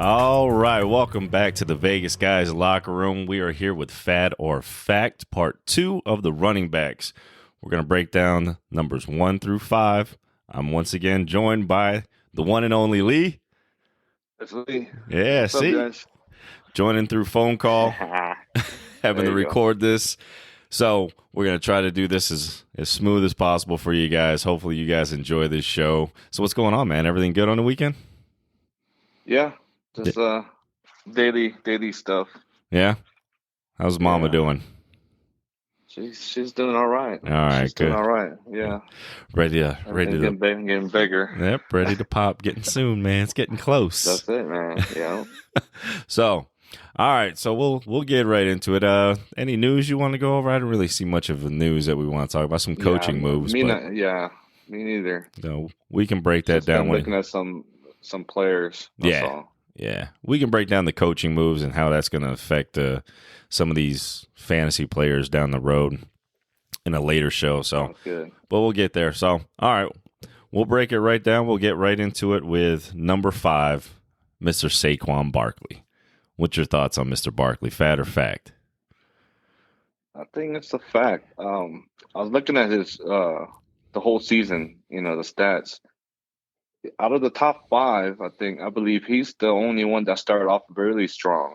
All right, welcome back to the Vegas Guys Locker Room. We are here with Fad or Fact, part 2 of the running backs. We're going to break down numbers 1 through 5. I'm once again joined by the one and only Lee. That's Lee. Yeah, What's see? up, guys? Joining through phone call, having to record this. So we're going to try to do this as smooth as possible for you guys. Hopefully you guys enjoy this show. So what's going on, man? Everything good on the weekend? Yeah, just daily stuff. Yeah? How's Mama doing? She's doing all right. All right, she's good. doing all right. Yeah. Ready to getting bigger. Yep, ready to pop. Getting soon, man. It's getting close. That's it, man. Yeah. So, all right. So we'll get right into it. Any news you want to go over? I don't really see much of the news that we want to talk about. Some coaching moves. Me neither. No, we can break that Just down. Been looking at some players. That's all. Yeah, we can break down the coaching moves and how that's going to affect some of these fantasy players down the road in a later show. So, good. But we'll get there. So, all right, we'll break it right down. We'll get right into it with number 5, Mr. Saquon Barkley. What's your thoughts on Mr. Barkley? Fad or fact? I think it's a fact. I was looking at his the whole season. The stats. Out of the top 5, I believe he's the only one that started off really strong,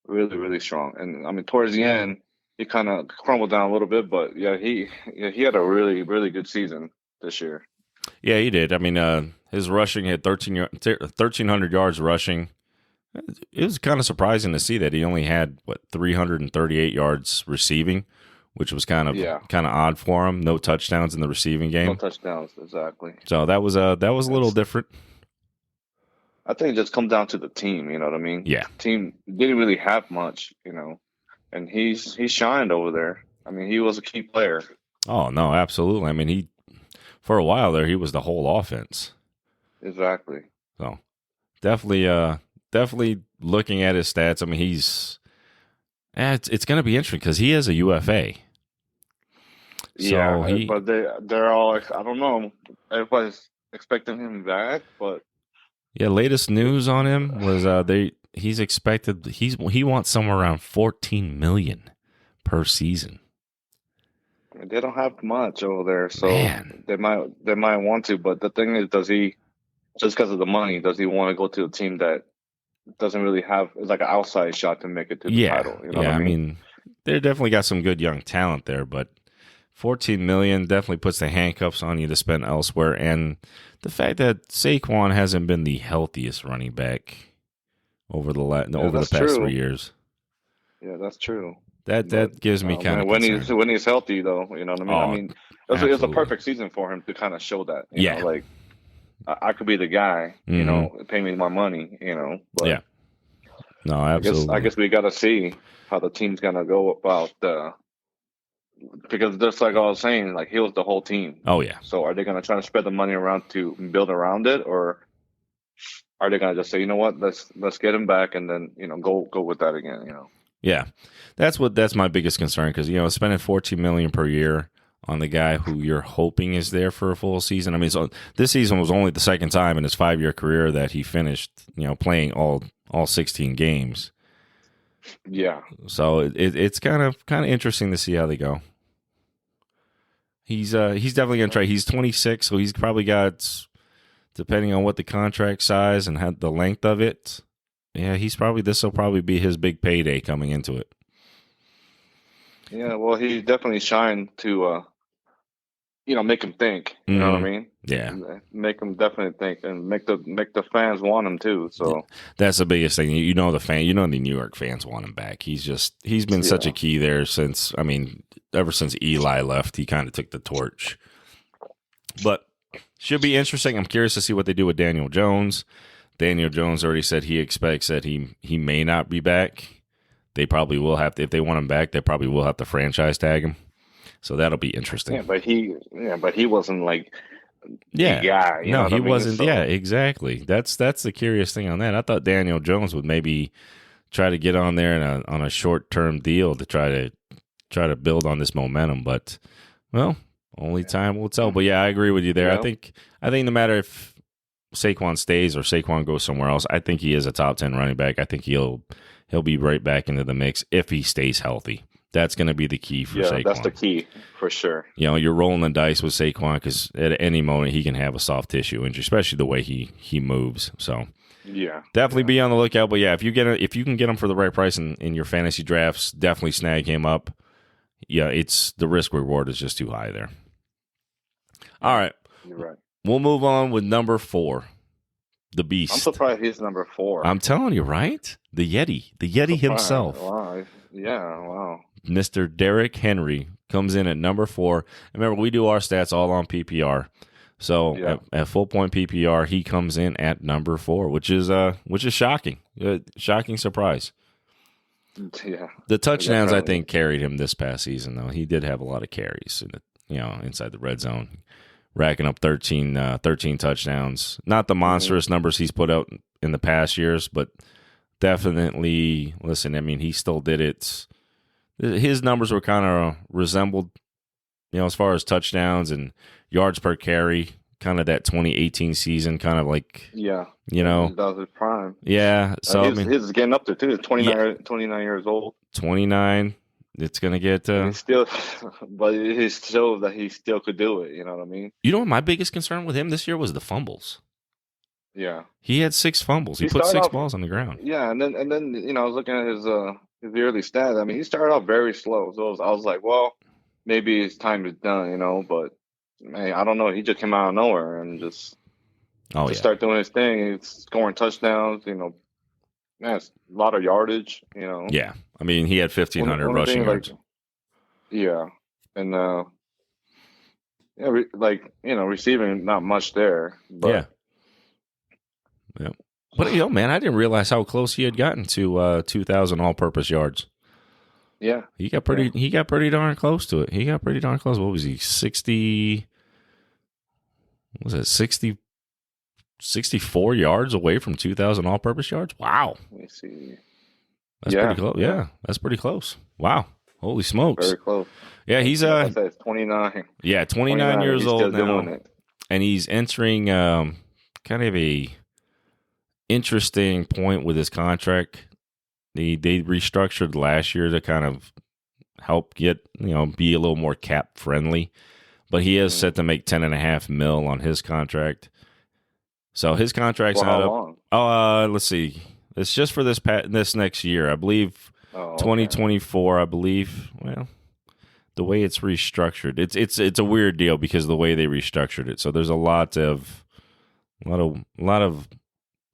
really, really strong. And I mean, towards the end, he kind of crumbled down a little bit, but he had a really, really good season this year. Yeah, he did. I mean, his rushing had 1,300 yards rushing. It was kind of surprising to see that he only had 338 yards receiving, which was kind of odd for him. No touchdowns in the receiving game. No touchdowns, exactly. So that was a little different. I think it just comes down to the team. You know what I mean? Yeah. The team didn't really have much, and he shined over there. I mean, he was a key player. Oh no, absolutely. I mean, for a while there, he was the whole offense. Exactly. So definitely looking at his stats. I mean, it's going to be interesting because he is a UFA. So but they're all, I don't know, everybody's expecting him back, but latest news on him was he wants somewhere around $14 million per season. They don't have much over there, so Man. they might want to. But the thing is, does he, just because of the money, does he want to go to a team that doesn't really have, it's like an outside shot to make it to the title? You know what I mean? They definitely got some good young talent there, but $14 million definitely puts the handcuffs on you to spend elsewhere. And the fact that Saquon hasn't been the healthiest running back over the past 3 years. Yeah, that's true. That gives me kind of concern. When he's healthy, though, you know what I mean? I mean, it was a perfect season for him to kind of show that. You know, like, I could be the guy, pay me my money, But no, absolutely. I guess we got to see how the team's going to go about because just like I was saying, like, he was the whole team. Oh, yeah. So are they going to try to spread the money around to build around it, or are they going to just say, you know what, let's get him back and then, go with that again, Yeah. That's my biggest concern because, spending $14 million per year on the guy who you're hoping is there for a full season. I mean, so this season was only the second time in his 5-year career that he finished, playing all 16 games. Yeah. So it's kind of interesting to see how they go. He's definitely going to try. He's 26, so he's probably got, depending on what the contract size and how the length of it, this will probably be his big payday coming into it. Yeah, well, he definitely shined to, make him think. You know what I mean? Yeah, make him definitely think, and make the fans want him too. So that's the biggest thing. The New York fans want him back. He's been such a key there since. I mean, ever since Eli left, he kind of took the torch. But should be interesting. I'm curious to see what they do with Daniel Jones. Daniel Jones already said he expects that he may not be back. They probably will have to, if they want him back, they probably will have to franchise tag him. So that'll be interesting. Yeah, but he wasn't like the guy. No, he wasn't. So. Yeah, exactly. That's the curious thing on that. I thought Daniel Jones would maybe try to get on there on a short-term deal to try to build on this momentum, but only time will tell. But yeah, I agree with you there. Yeah. I think no matter Saquon stays or Saquon goes somewhere else, I think he is a top 10 running back. I think he'll be right back into the mix if he stays healthy. That's going to be the key for Saquon. That's the key for sure. You're rolling the dice with Saquon because at any moment he can have a soft tissue injury, especially the way he moves. So definitely be on the lookout. But if you can get him for the right price in your fantasy drafts, definitely snag him up. Yeah, it's the risk reward is just too high there. All right, you're right. We'll move on with number 4, the Beast. I'm surprised he's number 4. I'm telling you, right? The Yeti himself. Wow. Yeah, wow. Mr. Derrick Henry comes in at number 4. Remember, we do our stats all on PPR. So at full point PPR, he comes in at number 4, which is shocking. Shocking surprise. Yeah. The touchdowns I think carried him this past season, though. He did have a lot of carries inside the red zone, racking up 13 touchdowns. Not the monstrous numbers he's put out in the past years, but definitely. Listen, I mean, he still did it. His numbers were kind of resembled, as far as touchdowns and yards per carry, kind of that 2018 season, kind of like, that was his prime. Yeah. So his is getting up there too. 29 years old. 29. It's gonna get. But it shows that he still could do it. You know what I mean? You know what my biggest concern with him this year was the fumbles. Yeah. He had 6 fumbles. He put 6 balls on the ground. Yeah, and then I was looking at his early stats. I mean, he started off very slow. So I was like, well, maybe his time is done, but man, I don't know. He just came out of nowhere and just start doing his thing. He's scoring touchdowns, man, it's a lot of yardage, Yeah. I mean, he had 1,500 rushing yards. And receiving not much there. But, yeah. But man, I didn't realize how close he had gotten to 2,000 all-purpose yards. Yeah, he got pretty darn close to it. What was he? 60? Was it 60? 64 yards away from 2,000 all-purpose yards. Wow. Let me see. That's pretty close. Yeah, that's pretty close. Wow. Holy smokes. Very close. Yeah, he's 29. Yeah, 29 years old now, and he's entering kind of a interesting point with his contract. They restructured last year to kind of help get be a little more cap friendly, but he is set to make $10.5 million on his contract. So his contract's not up. Oh, let's see. It's just for this next year, I believe. 2024, I believe. Well, the way it's restructured, it's a weird deal because of the way they restructured it. So there's a lot of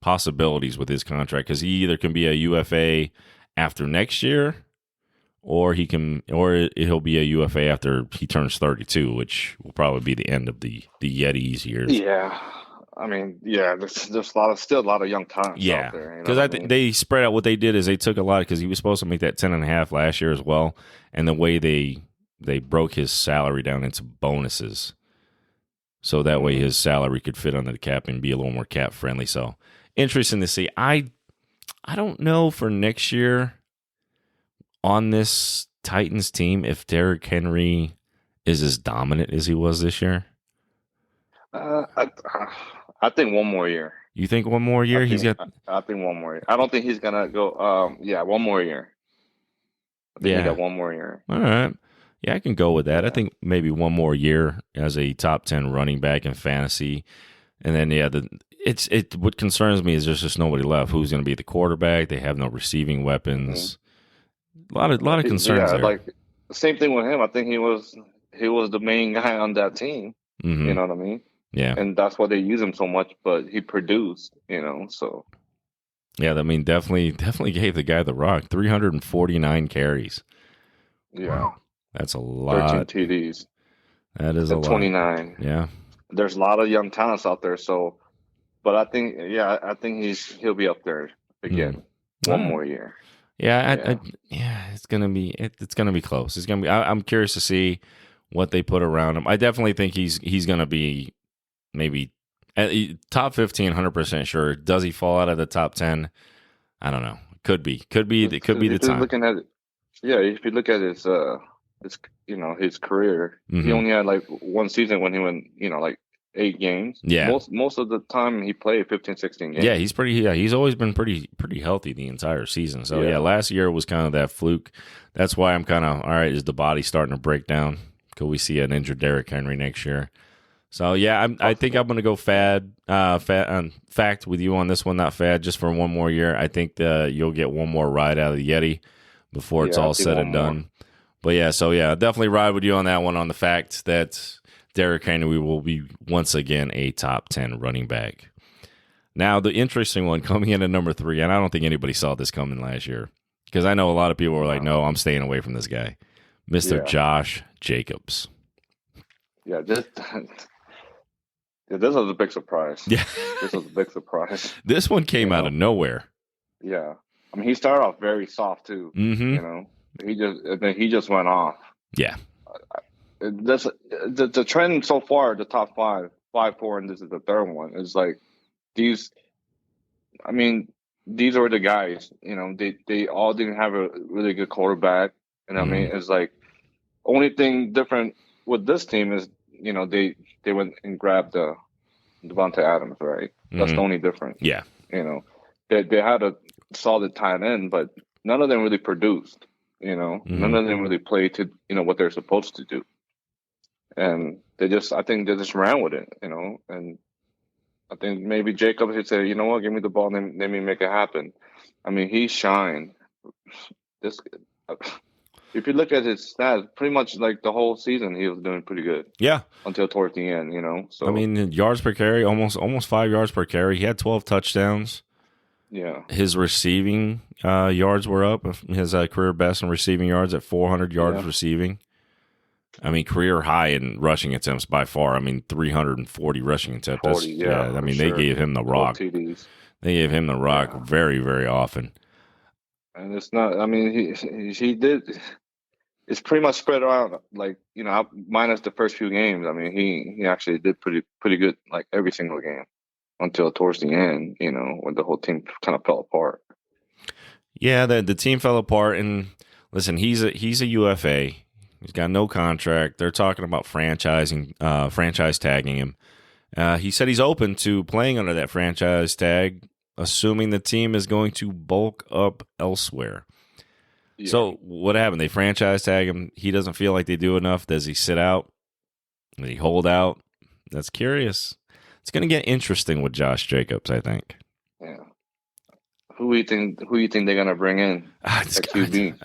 possibilities with his contract because he either can be a UFA after next year, or he'll be a UFA after he turns 32, which will probably be the end of the Yetis years. Yeah. I mean, there's still a lot of young talents out there. Because I think they spread out. What they did is they took a lot because he was supposed to make that 10.5 last year as well, and the way they broke his salary down into bonuses, so that way his salary could fit under the cap and be a little more cap friendly. So interesting to see. I don't know for next year on this Titans team if Derrick Henry is as dominant as he was this year. I think one more year. You think one more year? I think one more year. I don't think he's gonna go. One more year. I think he got one more year. All right. Yeah, I can go with that. I think maybe one more year as a top 10 running back in fantasy, and then what concerns me is there's just nobody left. Who's going to be the quarterback? They have no receiving weapons. A lot of concerns there. Like the same thing with him. I think he was the main guy on that team. Mm-hmm. You know what I mean? Yeah. And that's why they use him so much, but he produced, so. Yeah, I mean, definitely gave the guy the rock. 349 carries. Yeah. Wow. That's a lot. 13 TDs. That is a lot. 29. Yeah. There's a lot of young talents out there, but I think he'll be up there again. One more year. Yeah, it's gonna be close. It's gonna be. I'm curious to see what they put around him. I definitely think he's gonna be maybe top 15, 100% sure. Does he fall out of the top 10? I don't know. Could be the time. Looking at it, if you look at his career, mm-hmm. he only had like one season when he went, 8 games. Yeah. Most of the time he played 15, 16 games. Yeah, he's always been pretty healthy the entire season. So yeah, Yeah. last year was kind of that fluke. That's why I'm kind of all right. Is the body starting to break down? Could we see an injured Derrick Henry next year? So yeah, I think I'm going to go fact with you on this one, not fad, just for one more year. I think you'll get one more ride out of the Yeti before it's all said and done. But yeah, so yeah, definitely ride with you on that one, on the fact that Derrick Henry will be once again a top 10 running back. Now, the interesting one coming in at number 3, and I don't think anybody saw this coming last year, because I know a lot of people were like, no, I'm staying away from this guy. Mr. Josh Jacobs. Yeah, this was a big surprise. Yeah. This was a big surprise. This one came out of nowhere. Yeah. I mean, he started off very soft, too. Mm-hmm. You know, he just went off. Yeah. The trend so far, the top 5, 4, and this is the third one, is like these. I mean, these are the guys. You know, they all didn't have a really good quarterback. And I mean, it's like only thing different with this team is, you know, they went and grabbed Devontae Adams, right? That's the only difference. Yeah. You know, they had a solid tight end, but none of them really produced. You know, none of them really played to, you know, what they're supposed to do. And I think they just ran with it, you know. And I think maybe Jacob should say, you know what, give me the ball and let me make it happen. I mean, he shined. If you look at his stats, pretty much like the whole season, he was doing pretty good. Yeah. Until towards the end, you know. So I mean, yards per carry, almost 5 yards per carry. He had 12 touchdowns. Yeah. His receiving yards were up. His career best in receiving yards at 400 yards receiving. I mean, career high in rushing attempts by far. I mean, 340 rushing attempts. I mean, they gave him the rock. They gave him the rock very, very often. And it's not. I mean, he did. It's pretty much spread around, like, you know, minus the first few games. I mean, he actually did pretty good, like every single game until towards the end. You know, when the whole team kind of fell apart. Yeah, the team fell apart. And listen, he's a UFA. He's got no contract. They're talking about franchise tagging him. He said he's open to playing under that franchise tag, assuming the team is going to bulk up elsewhere. Yeah. So what happened? They franchise tag him. He doesn't feel like they do enough. Does he sit out? Does he hold out? That's curious. It's going to get interesting with Josh Jacobs, I think. Yeah. Who do you think they're going to bring in at QB?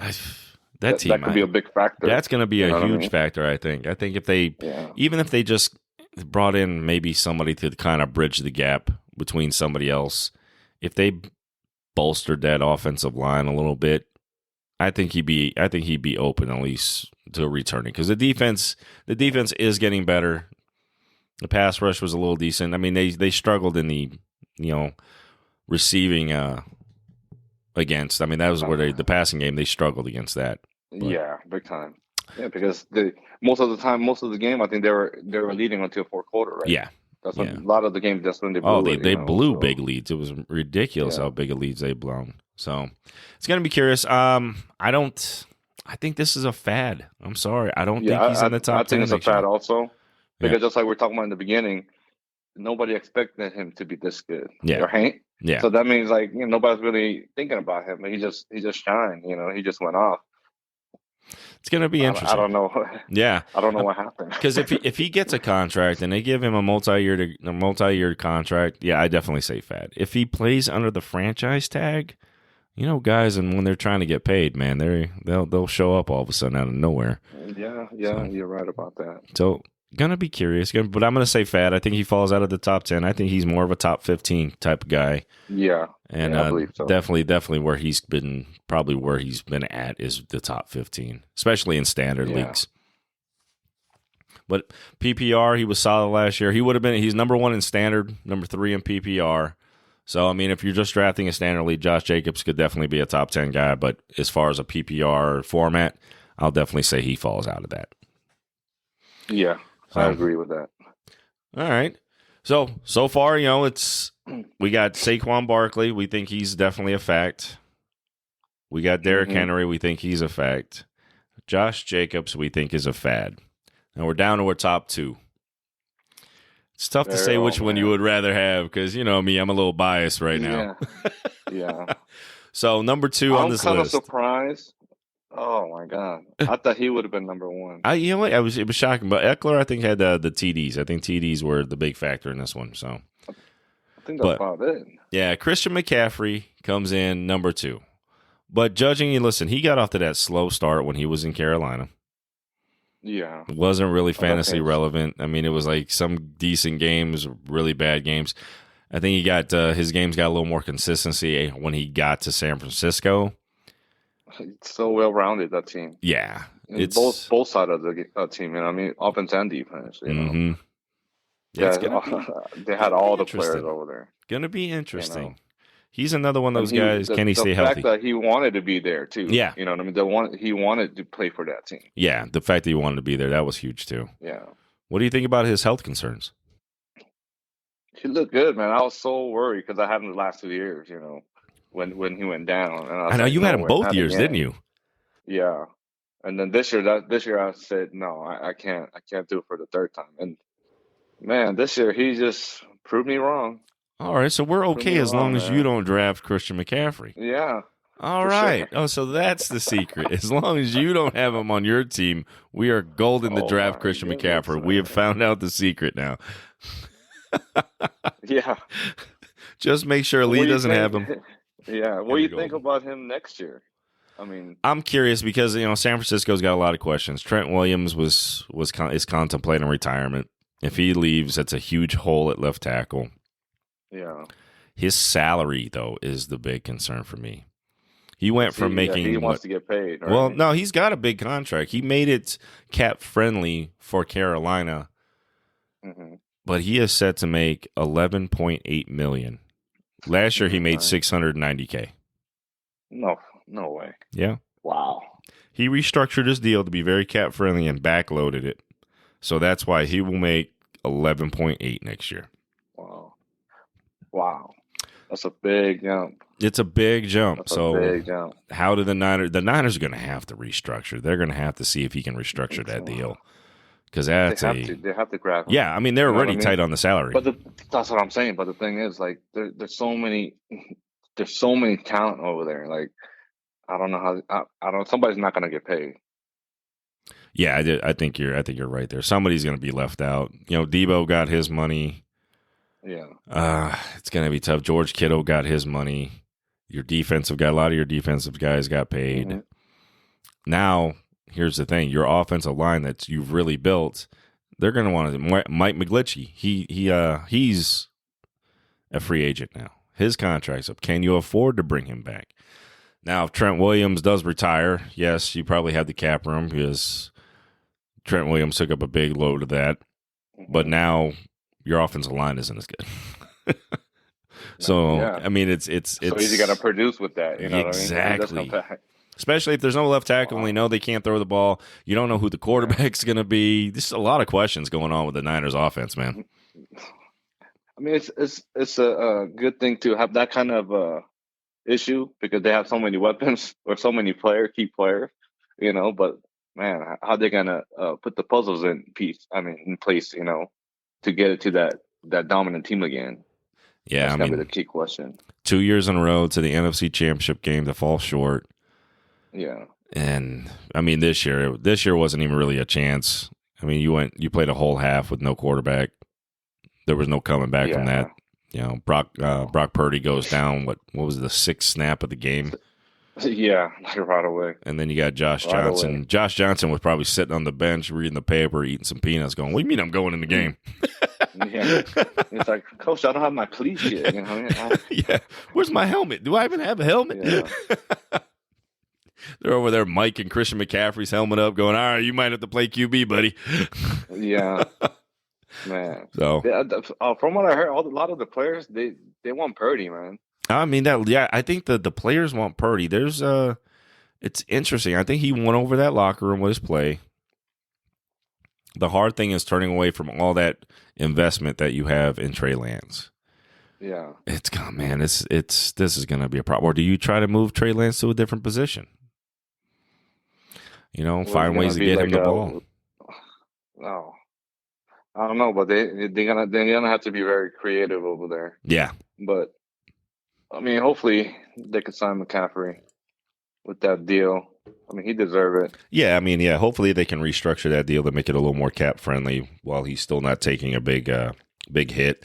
That could be a big factor. That's going to be a huge factor, I think. I think even if they just brought in maybe somebody to kind of bridge the gap between somebody else, if they bolstered that offensive line a little bit, I think he'd be open at least to returning, because the defense is getting better. The pass rush was a little decent. I mean, they struggled in the, you know, receiving against. I mean, that was where the passing game, they struggled against that. But. Yeah, big time. Yeah, because most of the game, I think they were leading until fourth quarter, right? Yeah. That's when, a lot of the game. That's when they blew. Oh, they blew big leads. It was ridiculous how big of leads they blown. So it's gonna be curious. I think this is a fad. I'm sorry. I don't think he's in the top 10. I think it's a fad also, because just like we're talking about in the beginning, nobody expected him to be this good. Yeah. Right. Yeah. So that means, like, you know, nobody's really thinking about him. He just shined. You know, he just went off. It's going to be interesting. I don't know. Yeah, I don't know what happened. Because if he gets a contract and they give him a multi-year contract, yeah, I definitely say fad. If he plays under the franchise tag, you know, guys, and when they're trying to get paid, man, they'll show up all of a sudden out of nowhere. Yeah, so, you're right about that. So gonna be curious, but I'm gonna say fad. I think he falls out of the top 10. I think he's more of a top 15 type of guy. Yeah. And I believe so. Definitely where he's been at is the top 15, especially in standard leagues. But PPR, he was solid last year. He's number 1 in standard, number 3 in PPR. So, I mean, if you're just drafting a standard league, Josh Jacobs could definitely be a top 10 guy. But as far as a PPR format, I'll definitely say he falls out of that. Yeah, I agree with that. All right. So far, you know, we got Saquon Barkley. We think he's definitely a fact. We got Derrick Henry. We think he's a fact. Josh Jacobs, we think, is a fad. And we're down to our top 2. It's tough to Very say old, which one you man. would rather have because you know me, I'm a little biased right now. Yeah, yeah. So number 2 on I'm this kind of list. surprised. Oh my god, I thought he would have been number one. You know what? It was shocking, but Eckler I think had the TDs. I think TDs were the big factor in this one. So, I think that's but about it. yeah, Christian McCaffrey comes in number 2. But judging, listen, he got off to that slow start when he was in Carolina. Yeah, It wasn't really fantasy okay. relevant. I mean, it was like some decent games, really bad games. I think he got his games got a little more consistency when he got to San Francisco. It's so well rounded, that team. Yeah, And it's both sides of the team. I mean, offense and defense. mm-hmm. Yeah, it's Yeah, they had gonna be all the players interesting. over there. Gonna be You interesting. know, He's another one of and those guys. Can he the stay fact healthy? that he wanted to be there too. Yeah, You know what I mean. He wanted to play for that team. yeah. The fact that he wanted to be there, that was huge too. Yeah, What do you think about his health concerns? he looked good, man. I was so worried because I had him the last 2 years. When he went down, and I was I know like, you no had him way, both not years, again. didn't you? Yeah, and then this year I said no, I can't do it for the third time. And man, this year he just proved me wrong. All right, so we're Proved me okay as long wrong, as you man. don't draft Christian McCaffrey. Yeah, All for right. sure. Oh, so that's the secret. As long as you don't have him on your team, we are golden to Oh draft my Christian goodness, McCaffrey. We have man. found out the secret now. Yeah. Just make sure What Lee do you doesn't have him. think? Yeah. What And do you're you think golden. about him next year? I mean, I'm curious because San Francisco's got a lot of questions. Trent Williams is contemplating retirement. If he leaves, that's a huge hole at left tackle. yeah. His salary though is the big concern for me. He went from He making wants to get paid, right? well, no, he's got a big contract. He made it cap friendly for Carolina, Hmm. but he is set to make $11.8 million. Last year he made Right. $690K. No way. Yeah. Wow. He restructured his deal to be very cap friendly and backloaded it. So that's why he will make 11.8 next year. Wow. That's a big jump. It's a big jump. That's a So big jump. how do the Niners are going to have to restructure. They're going to have to see if he can restructure that deal. Because that's They have to grab him. yeah, I mean, they're You know what already I mean? tight on the salary. But that's what I'm saying. But the thing is, like, there's so many talent over there. Like, I don't know how. I don't. Somebody's not gonna get paid. Yeah, I think you're right there. Somebody's going to be left out. Debo got his money. Yeah. It's going to be tough. George Kittle got his money. A lot of your defensive guys got paid. Mhm. Now, here's the thing: your offensive line that you've really built, they're going to want to. Mike McGlinchey, he's a free agent now. His contract's up. Can you afford to bring him back? Now, if Trent Williams does retire, yes, you probably have the cap room because Trent Williams took up a big load of that. But now your offensive line isn't as good. So, Yeah. I mean, it's So he's gonna produce with that. You know Exactly. what I mean? He does come back. especially if there's no left tackle and Wow. they know they can't throw the ball. You don't know who the quarterback's going to be. There's a lot of questions going on with the Niners offense, man. I mean, it's a good thing to have that kind of issue because they have so many weapons or so many key players. But man, how they gonna put the puzzles in place? To get it to that dominant team again. Yeah, That's I gonna be mean, the key question. 2 years in a row to the NFC Championship game to fall short. Yeah. And I mean, this year wasn't even really a chance. I mean, you played a whole half with no quarterback. There was no coming back from that. Brock Purdy goes down. What was the sixth snap of the game? Yeah, right away. And then you got Josh Right Johnson. away. Josh Johnson was probably sitting on the bench reading the paper, eating some peanuts, going, "What do you mean I'm going in the game?" Yeah. It's like, Coach, I don't have my cleats yet. Yeah. Where's my helmet? Do I even have a helmet? Yeah. They're over there, Mike and Christian McCaffrey's helmet up, going, "All right, you might have to play QB, buddy." Yeah, man. So From what I heard, a lot of the players they want Purdy, man. I mean I think the players want Purdy. It's interesting. I think he won over that locker room with his play. The hard thing is turning away from all that investment that you have in Trey Lance. Yeah. This is going to be a problem. Or do you try to move Trey Lance to a different position? Well, Find it's ways to gonna get be him the like ball. No. I don't know, but they're gonna have to be very creative over there. Yeah. But I mean, hopefully they could sign McCaffrey with that deal. I mean, he deserve it. Yeah, I mean, yeah, hopefully they can restructure that deal to make it a little more cap friendly while he's still not taking a big hit.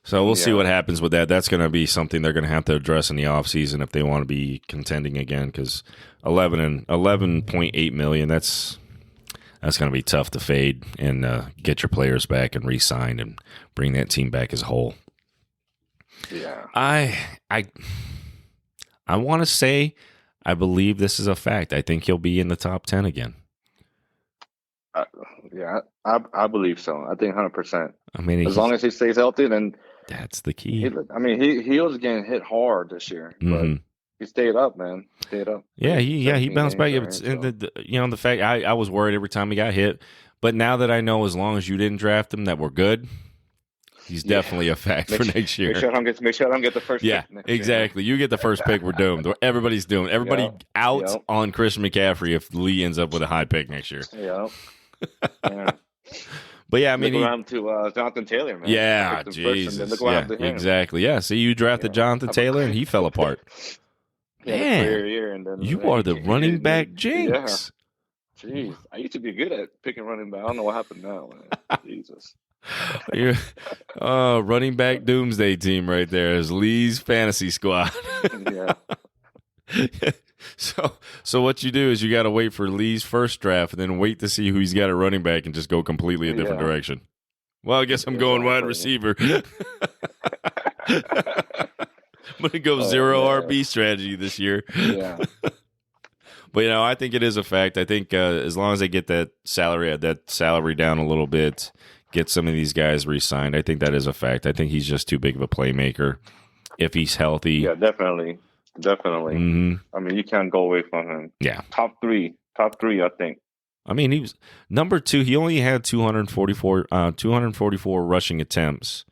So we'll see what happens with that. That's going to be something they're going to have to address in the offseason if they want to be contending again, because 11.8 million, that's going to be tough to fade and get your players back and re-sign and bring that team back as a whole. Yeah. I want to say I believe this is a fact. I think he'll be in the top 10 again. I believe so. I think 100%. I mean, as long as he stays healthy, then that's the key. He was getting hit hard this year, but he stayed up, man. Stayed up. Yeah, he bounced back. The fact I was worried every time he got hit, but now that I know, as long as you didn't draft him, that we're good. He's definitely a fact for next year. Make sure I don't get the first pick next exactly. You get the first pick, we're doomed. Everybody's doomed. Everybody out on Christian McCaffrey if Lee ends up with a high pick next year. Yeah. But yeah, I mean, look around to Jonathan Taylor, man. Yeah, Jesus. Yeah, exactly. Yeah, so you drafted Jonathan Taylor and he fell apart. Man, year, and then, you are the running back jinx. Yeah. Jeez, I used to be good at picking running back. I don't know what happened now, man. Jesus. Running back doomsday team right there is Lee's fantasy squad. Yeah. So what you do is you got to wait for Lee's first draft and then wait to see who he's got at running back and just go completely a different direction. Well, I guess I'm going wide receiver. I'm going to go zero RB strategy this year. Yeah. But, I think it is a fact. I think as long as they get that salary down a little bit, get some of these guys re-signed, I think that is a fact. I think he's just too big of a playmaker if he's healthy. Yeah, definitely. Mm-hmm. I mean, you can't go away from him. Yeah. Top three, I think. I mean, he was number 2. He only had 244 rushing attempts,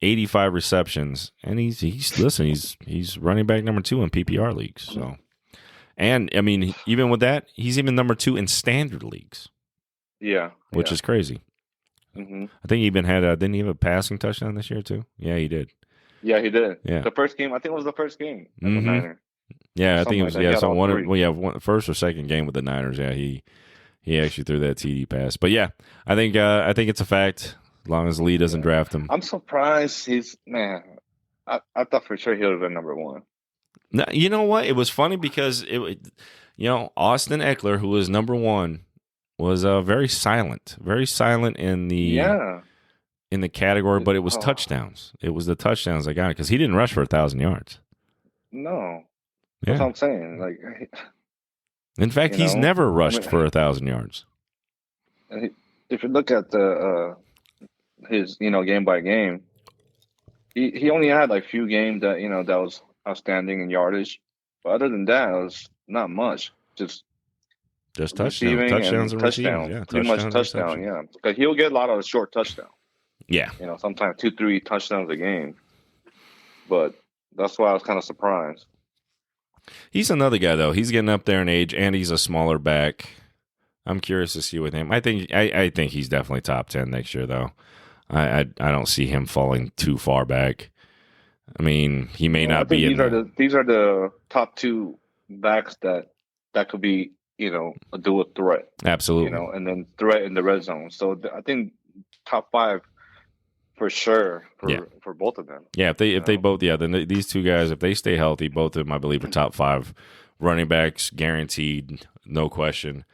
85 receptions, and he's running back number 2 in PPR leagues. So, and I mean, even with that, he's even number 2 in standard leagues. Yeah, which is crazy. Mm-hmm. I think he even had didn't he have a passing touchdown this year too? Yeah, he did. Yeah, he did. Yeah, the first game. I think it was the first game. Mm-hmm. The Niner. Yeah, I think it was. Yeah, so one first or second game with the Niners. Yeah, he actually threw that TD pass. But yeah, I think it's a fact. As long as Lee doesn't draft him, I'm surprised he's man. I thought for sure he would have been number 1. No, you know what? It was funny because Austin Eckler, who was number 1, was very silent in the in the category, but it was touchdowns. It was the touchdowns that got it because he didn't rush for 1,000 yards. No, that's what I'm saying. Like, in fact, he's never rushed for 1,000 yards. If you look at his game by game, he only had like few games that that was outstanding in yardage, but other than that, it was not much. Just touchdowns and receiving. Yeah, pretty much touchdown. Yeah, because he'll get a lot of short touchdowns. Yeah, sometimes 2-3 touchdowns a game. But that's why I was kind of surprised. He's another guy though. He's getting up there in age, and he's a smaller back. I'm curious to see with him. I think he's definitely top 10 next year though. I don't see him falling too far back. I mean, he may not be. These are the top 2 backs that could be a dual threat. Absolutely. And then threat in the red zone. So I think top 5 for sure for both of them. Yeah, if they both then these 2 guys, if they stay healthy, both of them I believe are top 5 running backs guaranteed, no question.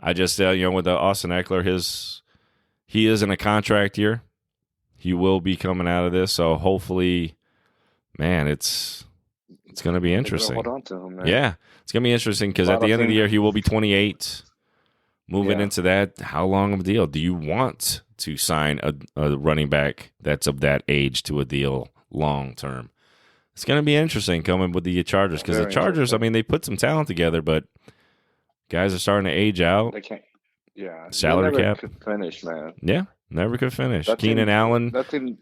I just with the Austin Eckler, he is in a contract year. He will be coming out of this, so hopefully, man, it's going to be interesting. Hold on to him, man. Yeah, it's going to be interesting because at the end of the year, he will be 28. Moving into that, how long of a deal? Do you want to sign a running back that's of that age to a deal long term? It's going to be interesting coming with the Chargers because the Chargers, I mean, they put some talent together, but guys are starting to age out. They can't. Yeah, salary cap could finish, man. Yeah, never could finish. Keenan Allen. That team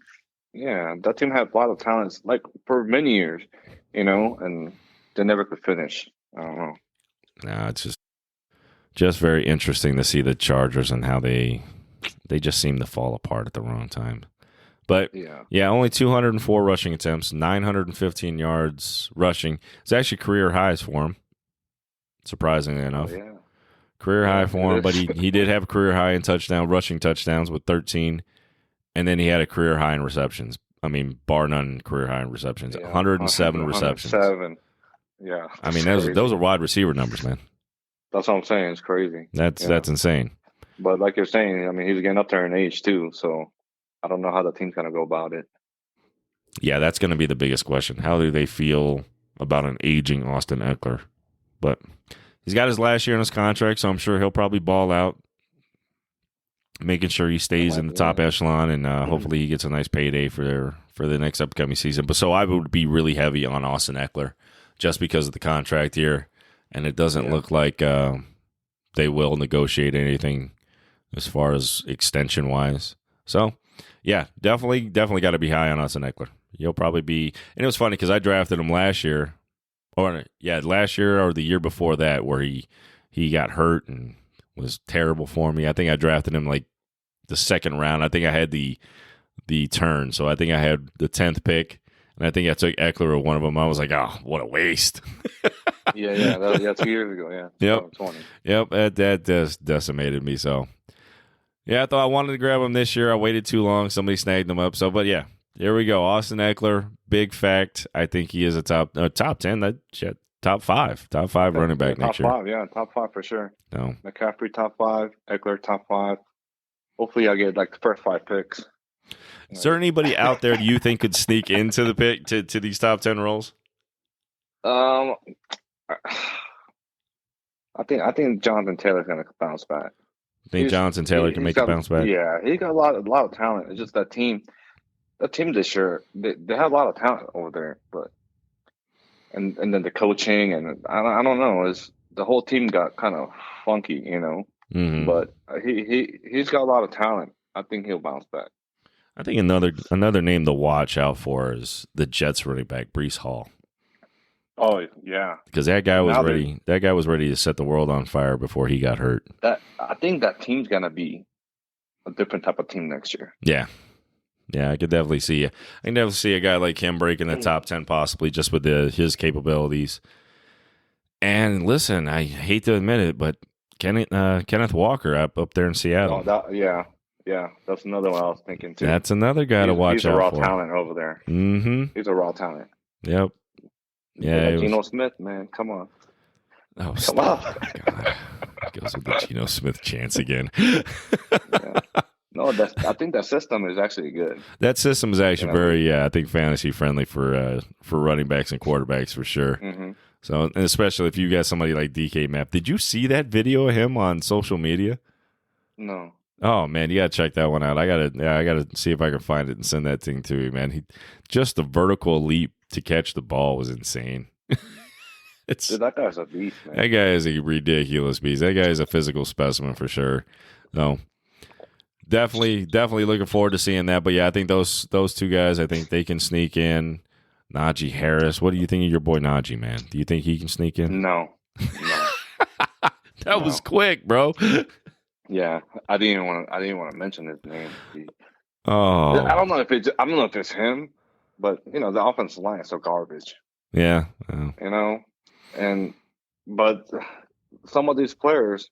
had a lot of talents, like for many years, and they never could finish. I don't know. No, it's just very interesting to see the Chargers and how they they just seem to fall apart at the wrong time. But yeah, only 204 rushing attempts, 915 yards rushing. It's actually career highs for him, surprisingly enough. Oh, yeah. Career high for him, but he did have a career high in rushing touchdowns with 13, and then he had a career high in receptions. I mean, bar none, career high in receptions. 107 receptions. 107. Yeah. I mean, those are wide receiver numbers, man. That's what I'm saying. It's crazy. That's insane. But like you're saying, I mean, he's getting up there in age too, so I don't know how the team's going to go about it. Yeah, that's going to be the biggest question. How do they feel about an aging Austin Ekeler? But he's got his last year in his contract, so I'm sure he'll probably ball out, making sure he stays in the top echelon, and hopefully he gets a nice payday for the next upcoming season. But so I would be really heavy on Austin Ekeler just because of the contract year, and it doesn't look like they will negotiate anything as far as extension wise. So yeah, definitely got to be high on Austin Ekeler. He'll probably be, and it was funny because I drafted him last year or the year before that, where he got hurt and was terrible for me. I think I drafted him like the second round. I think I had the turn, so I think I had the 10th pick, and I think I took Ekeler at one of them. I was like, oh, what a waste. Yeah, 2 years ago, yeah. Yep, 20. Yep, that just decimated me. So yeah, I thought I wanted to grab him this year. I waited too long. Somebody snagged him up. So, but yeah, here we go. Austin Ekeler, big fact. I think he is a top 10. Top five running back next year. Top 5, yeah, top 5 for sure. No, McCaffrey top 5, Ekeler top 5. Hopefully, I get like the first 5 picks. Is there anybody out there you think could sneak into the pick to these top 10 roles? I think Jonathan Taylor's going to bounce back. Jonathan Taylor can make a bounce back? Yeah, he got a lot of talent. It's just that team this year, they have a lot of talent over there, but and then the coaching, and I don't know, is the whole team got kind of funky, you know. Mm-hmm. But he's got a lot of talent. I think he'll bounce back. I think another name to watch out for is the Jets running back Breece Hall. Oh yeah, because that guy was ready. That guy was ready to set the world on fire before he got hurt. I think that team's gonna be a different type of team next year. Yeah, I could definitely see. I can definitely see a guy like him breaking the top 10, possibly just with his capabilities. And listen, I hate to admit it, but Kenneth Walker up there in Seattle. Oh, yeah, that's another one I was thinking too. That's another guy to watch out for. He's a raw talent over there. Mm-hmm. He's a raw talent. Yep. Yeah, Geno Smith, man, come on. Oh, come on! God. Goes with the Geno Smith chance again. Yeah. No, I think that system is actually good. That system is actually very, I think, fantasy friendly for running backs and quarterbacks for sure. Mm-hmm. So, and especially if you got somebody like DK Metcalf. Did you see that video of him on social media? No. Oh man, you gotta check that one out. I gotta see if I can find it and send that thing to you, man. Just the vertical leap to catch the ball was insane. Dude, that guy's a beast, man. That guy is a ridiculous beast. That guy is a physical specimen for sure. So definitely looking forward to seeing that. But yeah, I think those two guys, I think they can sneak in. Najee Harris. What do you think of your boy Najee, man? Do you think he can sneak in? No. That was quick, bro. Yeah, I didn't want to mention his name. Oh, I don't know if it's him, but you know the offensive line is so garbage. Yeah, you know, but some of these players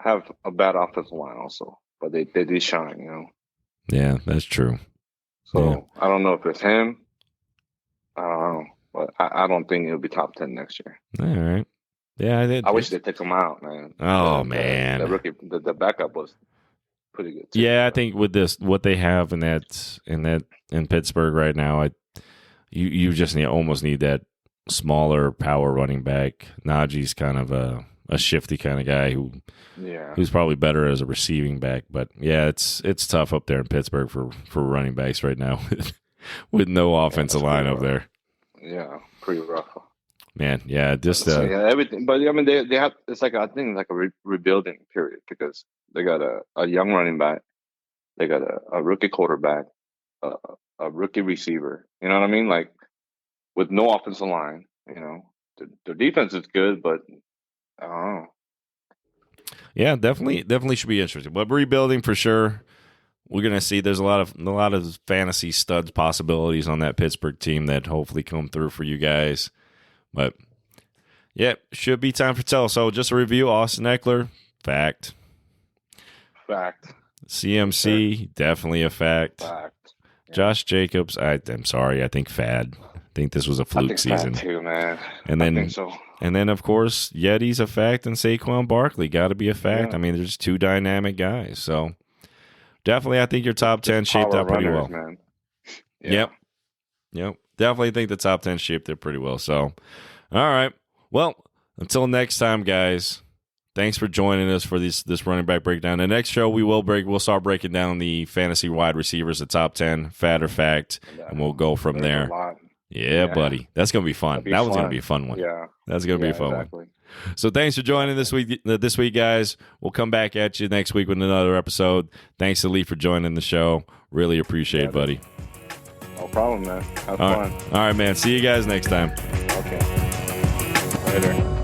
have a bad offensive line also, but they do shine. You know. Yeah, that's true. So I don't know if it's him. I don't know, but I don't think he'll be top 10 next year. All right. Yeah, I wish they took him out, man. Oh man, the rookie, the backup was pretty good too. Yeah, I think with what they have in Pittsburgh right now, you just almost need that smaller power running back. Najee's kind of a shifty kind of guy who's probably better as a receiving back. But yeah, it's tough up there in Pittsburgh for running backs right now with no offensive line up there. Yeah, pretty rough. Man, yeah, just everything. But I mean, they have. It's like I think like a rebuilding period because they got a young running back, they got a rookie quarterback, a rookie receiver. You know what I mean? Like with no offensive line. You know, their defense is good, but I don't know. Yeah, definitely should be interesting. But rebuilding for sure. We're gonna see. There's a lot of fantasy studs possibilities on that Pittsburgh team that hopefully come through for you guys. But yeah, should be time for tell. So just a review: Austin Eckler, fact. CMC, sure. Definitely a fact. Yeah. Josh Jacobs, I'm sorry, I think fad. I think this was a fluke season fad too, man. And then I think so. And then of course Yeti's a fact, and Saquon Barkley got to be a fact. Yeah. I mean, there's two dynamic guys, so. Definitely, I think your top 10 shaped up pretty well. Man. Yeah. Yep. Definitely think the top 10 shaped up pretty well. So, all right. Well, until next time, guys, thanks for joining us for this running back breakdown. The next show we'll start breaking down the fantasy wide receivers, the top 10, fat or fact, and we'll go from there. Yeah, buddy. That's going to be fun. That was going to be a fun one. Yeah. That's going to be a fun one. So thanks for joining this week, guys. We'll come back at you next week with another episode. Thanks to Lee for joining the show. Really appreciate it, buddy. No problem, man. Have fun. All right, man. See you guys next time. Okay. Later.